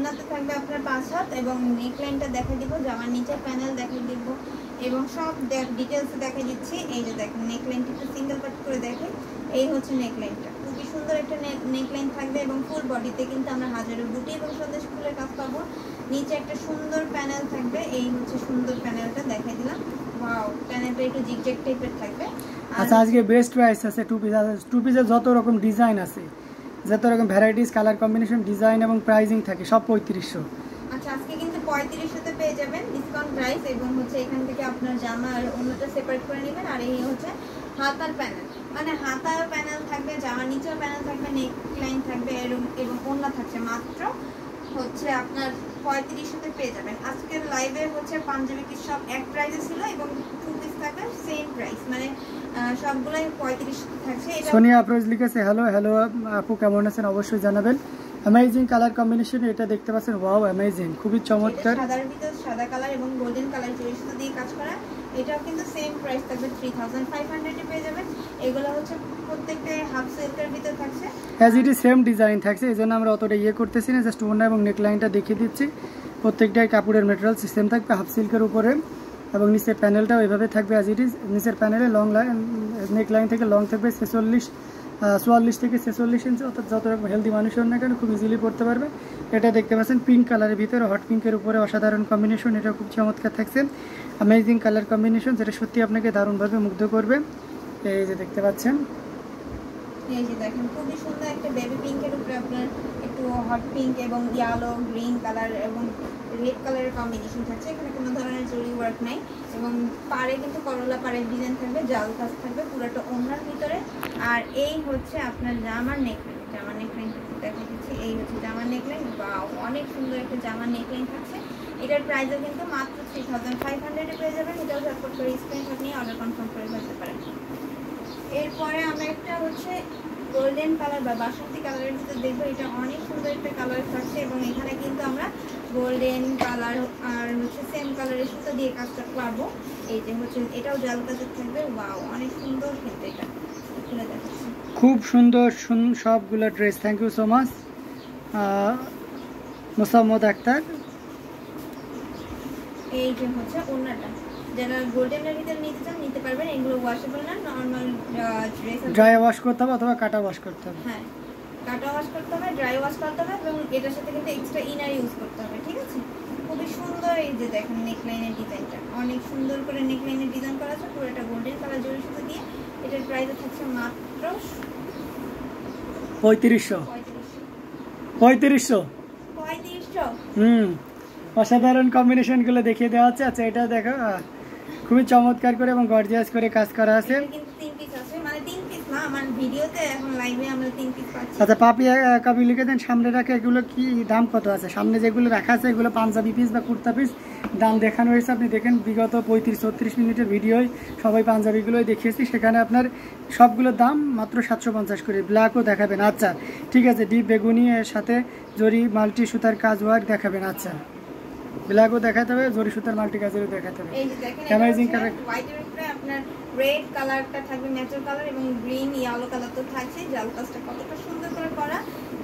ওড়নাতে থাকবে আপনার 5 হাত এবং নেকলাইনটা দেখাই দিব, জামার নিচের প্যানেল দেখাই দিব এবং সব ডিটেলস দেখাই দিচ্ছি। এই যে দেখেন নেকলাইনটা একটু সিঙ্গেল কাট করে দেখেন, এই হচ্ছে নেকলাইনটা। খুবই সুন্দর একটা নেকলাইন থাকবে এবং ফুল বডিতে কিন্তু আমরা হাজারো বুটি এবং সন্দেশ ফুলের কাজ পাবো। নিচে একটা সুন্দর প্যানেল থাকবে, এই হচ্ছে সুন্দর প্যানেলটা দেখাই দিলাম। ওয়াও, প্যানেলটা একটু জিগজ্যাগ টাইপের থাকবে। আচ্ছা, আজকে বেস্ট প্রাইস আছে টু পিসের যত রকম ডিজাইন আছে, যত রকম ভ্যারাইটিস, কালার কম্বিনেশন, ডিজাইন এবং প্রাইজিং থাকে সব 3500। আচ্ছা, আজকে কিন্তু 3500 পেয়ে যাবেন ডিসকাউন্ট প্রাইস এবং হচ্ছে এখান থেকে আপনার জামা আর অন্যটা সেপারেট করে নেবেন। আর এই হচ্ছে হাতার প্যানেল, মানে হাতার প্যানেল থাকবে, জামার নিচের প্যানেল থাকবে, নেক লাইন থাকবে এবং ওড়না থাকছে মাত্র হচ্ছে আপনার 3500 পেয়ে যাবেন। আজকের লাইভে হচ্ছে পাঞ্জাবি পিস সব এক প্রাইসে ছিল এবং টু পিস থাকবে সেম প্রাইস, মানে সবগুলাই 3500 থাকছে। সোনিয়া আফরোজ লিখেছে হ্যালো হ্যালো আপু, কেমন আছেন অবশ্যই জানাবেন। অ্যামেজিং কালার কম্বিনেশন, এটা দেখতে পাচ্ছেন, ওয়াও অ্যামেজিং, খুবই চমৎকার। সাদার ভিতর সাদা কালার এবং গোল্ডেন কালার জড়ি সুতো দিয়ে কাজ করা, এটাও কিন্তু সেম প্রাইস থাকবে 3500 এ পেয়ে যাবেন। এগুলো হচ্ছে প্রত্যেকটা হাফ সিল্কের ভিতর থাকছে, as it is same design থাকছে, এই জন্য আমরা অতটা করতেছি না, জাস্ট ওড়না এবং নেকলাইনটা দেখিয়ে দিচ্ছি। প্রত্যেকটাই কাপড়ের মেটেরিয়াল সিস্টেম থাকবে হাফ সিল্কের উপরে এবং নিচের প্যানেলটাও এভাবে থাকবে অ্যাজ ইট ইজ। নিচের প্যানেলে লং নেকলাইন থেকে লং থাকবে 44 থেকে 46 ইঞ্চি, অর্থাৎ যত রকম হেলদি মানুষ হোক না কেন খুব ইজিলি পড়তে পারবে। এটা দেখতে পাচ্ছেন পিঙ্ক কালারের ভিতরে, হট পিঙ্কের উপরে অসাধারণ কম্বিনেশন, এটা খুব চমৎকার থাকছে। অ্যামেজিং কালার কম্বিনেশন, যেটা সত্যি আপনাকে দারুণভাবে মুগ্ধ করবে। এই যে দেখতে পাচ্ছেন, এই যে দেখেন খুবই সুন্দর একটা বেবি পিঙ্কের উপরে আপনার একটু হট পিঙ্ক এবং ইয়েলো গ্রিন কালার এবং রেড কালারের কম্বিনেশন থাকছে। এখানে কোনো ধরনের জরি ওয়ার্ক নাই এবং পাড়ে কিন্তু করলা পাড়ের ডিজাইন থাকবে, জাল কাজ থাকবে পুরোটা ওড়নার ভিতরে। আর এই হচ্ছে আপনার জামার নেকলাইন, জামার নেকলাইন দেখা দিচ্ছি, এই হচ্ছে জামার নেকলাইন। বা অনেক সুন্দর একটা জামার নেকলাইন থাকছে। এটার প্রাইসও কিন্তু মাত্র 3500 এ পেয়ে যাবেন। এটাও ঝটপট করে স্ক্রিনশট নিয়ে অর্ডার কনফার্ম করে ফেলতে পারেন। এরপরে আমরা একটা হচ্ছে গোল্ডেন কালার বা বাসন্তী কালারের ভিতরে দেখবো, এটা অনেক সুন্দর একটা কালার থাকছে এবং এখানে কিন্তু আমরা গোল্ডেন কালার আর হচ্ছে সেম কালারের সুতো দিয়ে কাজটা পারবো। এই যে হচ্ছে এটাও জাল কাজের থাকবে, ওয়াও অনেক সুন্দর কিন্তু, এটা খুলে দেখাচ্ছি, খুব সুন্দর সবগুলো dress. Thank you so much Mosammat Akter. এই যে হচ্ছে ওড়নাটা, যারা গোল্ডেনের ভিতরে নিতে চান নিতে পারবেন। এগুলো ওয়াশেবল না, নর্মাল ড্রেস, ড্রাই ওয়াশ করতে হবে অথবা কাটা ওয়াশ করতে হবে। হ্যাঁ, কাটা ওয়াশ করতে হবে, ড্রাই ওয়াশ করতে হবে এবং এটার সাথে কিন্তু এক্সট্রা ইনার ইউজ করতে হবে, ঠিক আছে। খুবই সুন্দর, এই যে দেখেন নেকলাইনের ডিজাইনটা অনেক সুন্দর করে নেকলাইনের ডিজাইন করা আছে, পুরোটা গোল্ডেন কালার জড়ি সুতো দিয়ে। এটার প্রাইস থাকছে মাত্র 3500। হুম, অসাধারণ কম্বিনেশনগুলো দেখিয়ে দেওয়া হচ্ছে। আচ্ছা, এটা দেখো, খুবই চমৎকার করে এবং গর্জিয়াস করে কাজ করা আছে। আচ্ছা, পাপি কবি লিখে দেন সামনে রাখা এগুলো কি দাম কত আছে? সামনে যেগুলো রাখা আছে এগুলো পাঞ্জাবি পিস বা কুর্তা পিস, দাম দেখানো হয়েছে। আপনি দেখেন বিগত 35-36 মিনিটের ভিডিওয় সবাই পাঞ্জাবিগুলোই দেখিয়েছি, সেখানে আপনার সবগুলোর দাম মাত্র 750 করে। ব্ল্যাকও দেখাবেন? আচ্ছা ঠিক আছে, ডিপ বেগুনি এর সাথে জরি মাল্টি সুতার কাজ ওয়ার্ক দেখাবেন। আচ্ছা, ব্ল্যাকও দেখাতে হবে, জরি সুতার মাল্টি কাজেরও দেখাতে হবে। অ্যামেজিং কালার, হোয়াইটের উপরে আপনার রেড কালারটা থাকবে, ন্যাচারাল কালার এবং গ্রিন ইয়েলো কালার তো থাকছে। জাল কাজটা কতটা সুন্দর করে করা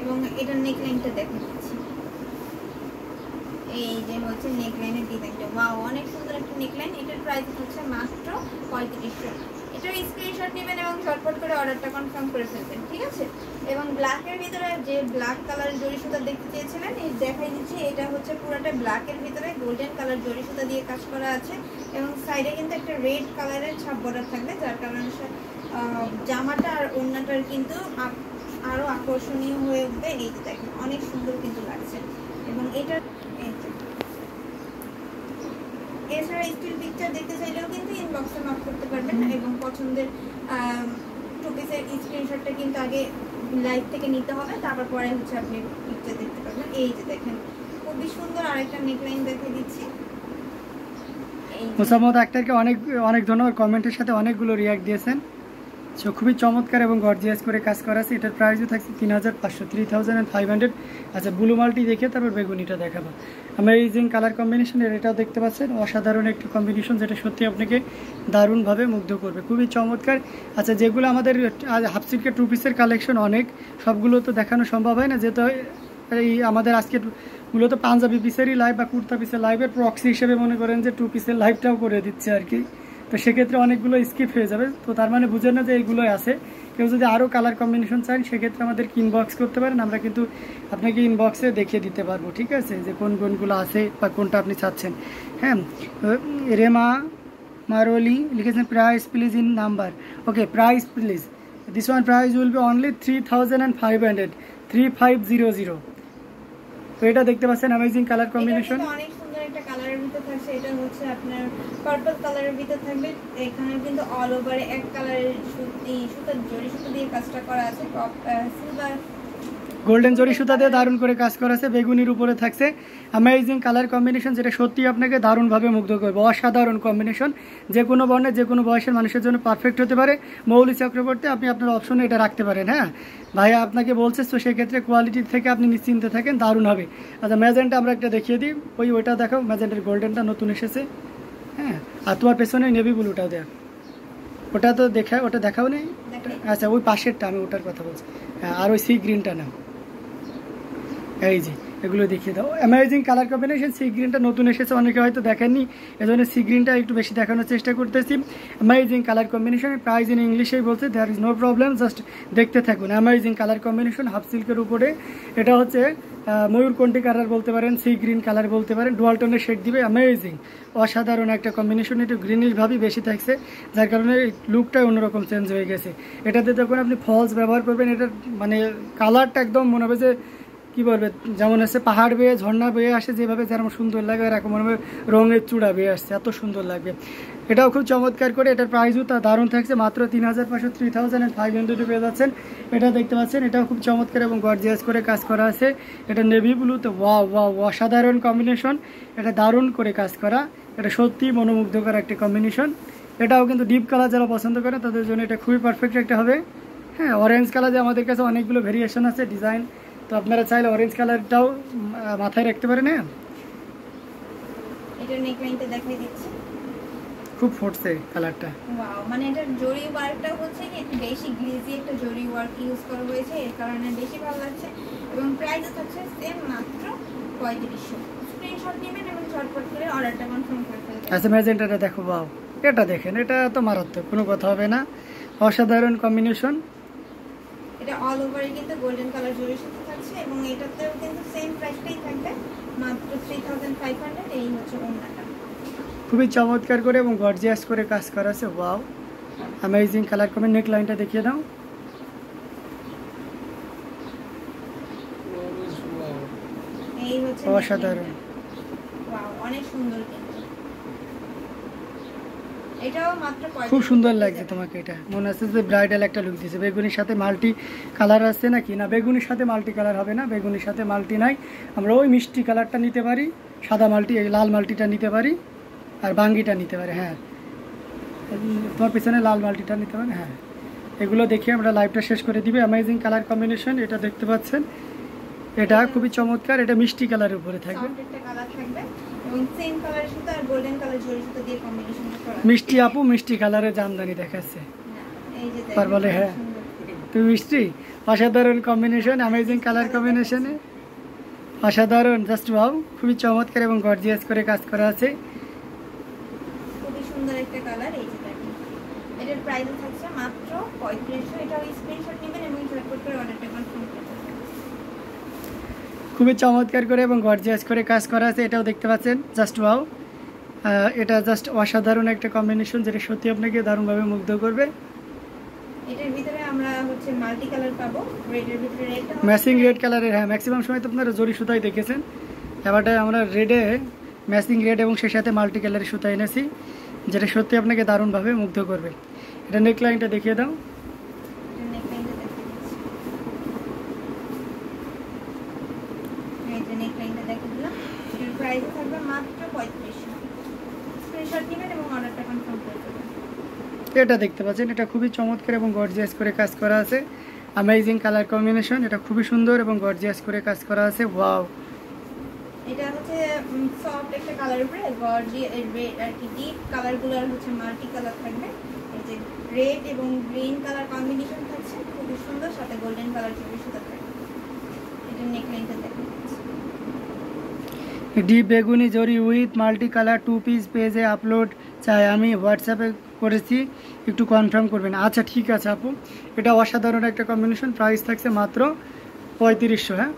এবং এটার নেকলাইনটা দেখে দিচ্ছি। এই যে হচ্ছে নেকলাইনের ডিজাইনটা, ওয়াও অনেক সুন্দর একটা নেকলাইন। এটার প্রাইস হচ্ছে মাত্র 3500। এটার স্ক্রিনশট নেবেন এবং ঝটপট করে অর্ডারটা কনফার্ম করে ফেলবেন, ঠিক আছে। এবং ব্ল্যাকের ভিতরে যে ব্ল্যাক কালার জড়ি সুতা দেখতে চেয়েছিলেন, এই দেখাই দিচ্ছি। এটা হচ্ছে পুরোটা ব্ল্যাকের ভিতরে গোল্ডেন কালার জড়ি সুতা দিয়ে কাজ করা আছে এবং সাইডে কিন্তু একটা রেড কালারের ছাপ বর্ডার থাকবে, যার কারণে জামাটা আর ওড়নাটার কিন্তু আরো আকর্ষণীয় হয়ে উঠবে। এই যে দেখেন অনেক সুন্দর কিন্তু লাগছে এবং এটার এছাড়া স্টিল পিকচার দেখতে চাইলেও কিন্তু ইনবক্সে নক করতে পারবেন এবং পছন্দের টু পিসের স্ক্রিনশটটা কিন্তু আগে লাইভ থেকে নিতে হবে, তারপর পরে হচ্ছে আপনি পিকচার দেখতে পারবেন। এই যে দেখেন খুবই সুন্দর আরেকটা নেকলাইন দেখিয়ে দিচ্ছি। মোসাম্মদ আক্তারকে অনেক অনেক ধন্যবাদ, কমেন্টের সাথে অনেকগুলো রিয়াক্ট দিয়েছেন। সো খুবই চমৎকার এবং গর্জিয়াস করে কাজ করা আছে। এটার প্রাইসও থাকছে 3500, 3500। আচ্ছা, ব্লু মাল্টি দেখে তারপর বেগুনিটা দেখাবো। অ্যামেজিং কালার কম্বিনেশনের এটাও দেখতে পাচ্ছেন, অসাধারণ একটি কম্বিনেশন, যেটা সত্যি আপনাকে দারুণভাবে মুগ্ধ করবে, খুবই চমৎকার। আচ্ছা, যেগুলো আমাদের হাফ সিল্কের টু পিসের কালেকশন অনেক, সবগুলো তো দেখানো সম্ভব হয় না, যেহেতু এই আমাদের আজকে মূলত পাঞ্জাবি পিসেরই লাইভ বা কুর্তা পিসের লাইভের প্রক্সি হিসেবে মনে করেন যে 2 পিসের লাইভটাও করে দিচ্ছে আর কি। তো সেক্ষেত্রে অনেকগুলো স্কিপ হয়ে যাবে, তো তার মানে বুঝেন না যে এইগুলোই আছে। কেউ যদি আরও কালার কম্বিনেশন চান সেক্ষেত্রে আমাদেরকে ইনবক্স করতে পারেন, আমরা কিন্তু আপনাকে ইনবক্সে দেখিয়ে দিতে পারবো, ঠিক আছে, যে কোন কোনগুলো আছে বা কোনটা আপনি চাচ্ছেন। হ্যাঁ, রেমা মারোলি লিখেছেন price please in number. Okay, price please, this one price will be only 3500, 3500। তো এটা দেখতে পাচ্ছেন অ্যামেজিং কালার কম্বিনেশন, অনেক সুন্দর একটা কালারের ভিতর থাকছে। এটা হচ্ছে আপনার পার্পল কালারের ভিতর থাকবে। এখানে কিন্তু অল ওভারে এক কালারের সুতার জরি সুতা দিয়ে কাজটা করা আছে। সিলভার গোল্ডেন জরি সুতা দিয়ে দারুণ করে কাজ করা আছে, বেগুনির উপরে থাকছে অ্যামেজিং কালার কম্বিনেশন, যেটা সত্যি আপনাকে দারুণভাবে মুগ্ধ করবে। অসাধারণ কম্বিনেশন, যে কোনো বর্ণের যে কোনো বয়সের মানুষের জন্য পারফেক্ট হতে পারে। মৌলি চক্রবর্তী, আপনি আপনার অপশনে এটা রাখতে পারেন। হ্যাঁ ভাইয়া আপনাকে বলছে, তো সেক্ষেত্রে কোয়ালিটি থেকে আপনি নিশ্চিন্তে থাকেন, দারুণ হবে। আচ্ছা, ম্যাজেন্টা আমরা একটা দেখিয়ে দিই, ওইটা দেখো, ম্যাজেন্টার গোল্ডেনটা নতুন এসেছে। হ্যাঁ, আর তোমার পেছনে নেভি ব্লুটাও দেখ, ওটা তো ওটা দেখাও নেই। আচ্ছা, ওই পাশেরটা, আমি ওটার কথা বলছি। হ্যাঁ, আর ওই সি গ্রিনটা নাও, এই যে এগুলো দেখিয়ে দাও। অ্যামেজিং কালার কম্বিনেশন, সি গ্রিনটা নতুন এসেছে, অনেকে হয়তো দেখেননি, এজন্য সি গ্রিনটা একটু বেশি দেখানোর চেষ্টা করতেছি। Amazing colour combination, price in ইংলিশেই বলছে, there is no problem, just দেখতে থাকুন। অ্যামেজিং কালার কম্বিনেশন, হাফ সিল্কের উপরে, এটা হচ্ছে ময়ূরকণ্ঠী কালার বলতে পারেন, সি গ্রিন কালার বলতে পারেন, ডুয়াল টোনের শেড দিবে। অ্যামেজিং, অসাধারণ একটা কম্বিনেশন, একটু গ্রিনিশ ভাবই বেশি থাকছে, যার কারণে লুকটাই অন্যরকম চেঞ্জ হয়ে গেছে। এটাতে যখন আপনি ফলস ব্যবহার করবেন, এটার মানে কালারটা একদম মনে হবে যে কী বলবে, যেমন আছে পাহাড় বেয়ে ঝর্ণা বেয়ে আসে, যেভাবে যেরকম সুন্দর লাগে, এরকম মনে হবে রঙের চূড়া বেয়ে আসছে, এত সুন্দর লাগবে। এটাও খুব চমৎকার করে, এটার প্রাইসও তা দারুণ থাকছে, মাত্র 3500, 3500 পেয়ে যাচ্ছেন। এটা দেখতে পাচ্ছেন, এটাও খুব চমৎকার এবং গর্জিয়াস করে কাজ করা আছে। এটা নেভি ব্লুতে, ওয়াও ওয়াও, অসাধারণ কম্বিনেশন, এটা দারুণ করে কাজ করা, এটা সত্যি মনোমুগ্ধকর একটা কম্বিনেশন। এটাও কিন্তু ডিপ কালার যারা পছন্দ করে তাদের জন্য এটা খুবই পারফেক্ট একটা হবে। হ্যাঁ, অরেঞ্জ কালার যে আমাদের কাছে অনেকগুলো ভেরিয়েশন আছে ডিজাইন, তো আপনারা চাইলে অরেঞ্জ কালারটাও মাথায় রাখতে পারেন। হ্যাঁ, এটা নেকলাইনটা দেখাই দিচ্ছি, খুব ফুটছে কালারটা। ওয়াও, মানে এটার জরি ওয়ার্কটা হচ্ছে কি একটু বেশি গ্লেজি একটা জরি ওয়ার্ক ইউজ করা হয়েছে, এর কারণে বেশি ভালো লাগছে। এবং প্রাইসও থাকছে সেম, মাত্র 3500। স্ক্রিনশট নেবেন এবং ঝটপট করে অর্ডারটা কনফার্ম করে ফেলবেন। আচ্ছা, ম্যাজেন্টাটা দেখো, ওয়াও, এটা দেখেন, এটা তো মারাত্মক, কোনো কথা হবে না, অসাধারণ কম্বিনেশন। এটা অল ওভারে কিন্তু গোল্ডেন কালার জরির সাথে থাকছে এবং এটাতেও কিন্তু সেম প্রাইসটাই থাকবে, মাত্র 3500। এই হচ্ছে ওড়নাটা, খুবই চমৎকার করে এবং গর্জিয়াস করে কাজ করা আছে। ওয়াও, অ্যামেজিং কালার কমে। নেক লাইনটা দেখিয়ে দাও, এই হচ্ছে অসাধারণ, ওয়াও, অনেক সুন্দর কিন্তু এটাও মাত্র 3500। খুব সুন্দর লাগছে তোমাকে, এটা মনে হচ্ছে যে ব্রাইডাল একটা লুক দিয়েছে। বেগুনির সাথে মাল্টি কালার আছে নাকি? না, বেগুনির সাথে মাল্টি কালার হবে না, বেগুনির সাথে মাল্টি নাই, আমরা ওই মিষ্টি কালারটা নিতে পারি, সাদা মাল্টি, লাল মাল্টিটা নিতে পারি, আর বাঙ্গিটা নিতে পারি। হ্যাঁ, তোমার পিছনে লাল মাল্টিটা নিতে পারি। হ্যাঁ, এগুলো দেখে আমরা লাইভটা শেষ করে দিবে। অ্যামেজিং কালার কম্বিনেশন, এটা দেখতে পাচ্ছেন, এটা খুবই চমৎকার, এটা মিষ্টি কালারের উপরে থাকবে, একটা কালার থাকবে এবং সেম কালারের সাথে আর গোল্ডেন কালার জরি সুতো দিয়ে কম্বিনেশন করা। মিষ্টি আপু মিষ্টি কালারের জামদানি দেখাচ্ছে, এই যে তার বলে হ্যাঁ তুমি মিষ্টি। অসাধারণ কম্বিনেশন, অ্যামেজিং কালার কম্বিনেশনে, অসাধারণ, জাস্ট ওয়াও, খুবই চমৎকার এবং গর্জিয়াস করে কাজ করা আছে, খুবই সুন্দর একটা কালার। এই যে দেখেন, এটার প্রাইস থাকছে মাত্র 3500। এটাও স্ক্রিনশট নেবেন এবং ঝটপট করে অর্ডারটা কনফার্ম করতে হবে। খুবই চমৎকার করে এবং গর্জিয়াস করে কাজ করা আছে, এটাও দেখতে পাচ্ছেন, জাস্ট ওয়াও। এটা জাস্ট অসাধারণ একটা কম্বিনেশন, যেটা সত্যি আপনাকে দারুণভাবে মুগ্ধ করবে। এটার ভিতরে আমরা হচ্ছে মাল্টি কালার পাবো, রেডের ভিতরে রেডটা ম্যাচিং রেড কালারের। হ্যাঁ, ম্যাক্সিমাম সময় তো আপনারা জরি সুতাই দেখেছেন, এবারটা আমরা রেডে ম্যাচিং রেড এবং সেই সাথে মাল্টি কালারের সুতা এনেছি, যেটা সত্যি আপনাকে দারুণভাবে মুগ্ধ করবে। এটা নেকলাইনটা দেখিয়ে দাও, নেকলাইনটা দেখিয়ে দিচ্ছি। এই যে নেকলাইনটা দেখিয়ে দিলাম, এটার প্রাইস থাকবে মাত্র 3500। স্ক্রিনশট নেবেন এবং অর্ডারটা কনফার্ম করে দেবেন। এটা দেখতে পাচ্ছেন, এটা খুবই চমৎকার এবং গর্জিয়াস করে কাজ করা আছে, অ্যামেজিং কালার কম্বিনেশন, এটা খুবই সুন্দর এবং গর্জিয়াস করে কাজ করা আছে। ওয়াও, এটা হচ্ছে সফট একটা কালার উপরে গর্জিয়াস রেড আর কি ডিপ কালারগুলো হচ্ছে মাল্টি কালার থাকবে। এই যে রেড এবং গ্রিন কালার কম্বিনেশন থাকছে, খুবই সুন্দর, সাথে গোল্ডেন কালার জরি সুতা থাকবে। এটা নেকলাইনটা দেখুন, ডিপ বেগুনি জরি উইথ মাল্টি কালার 2 পিস পেজে আপলোড চাই, আমি হোয়াটসঅ্যাপে করেছি, একটু কনফার্ম করবেন। আচ্ছা ঠিক আছে আপু, এটা অসাধারণ একটা কম্বিনেশন। প্রাইস থাকছে মাত্র 3500। হ্যাঁ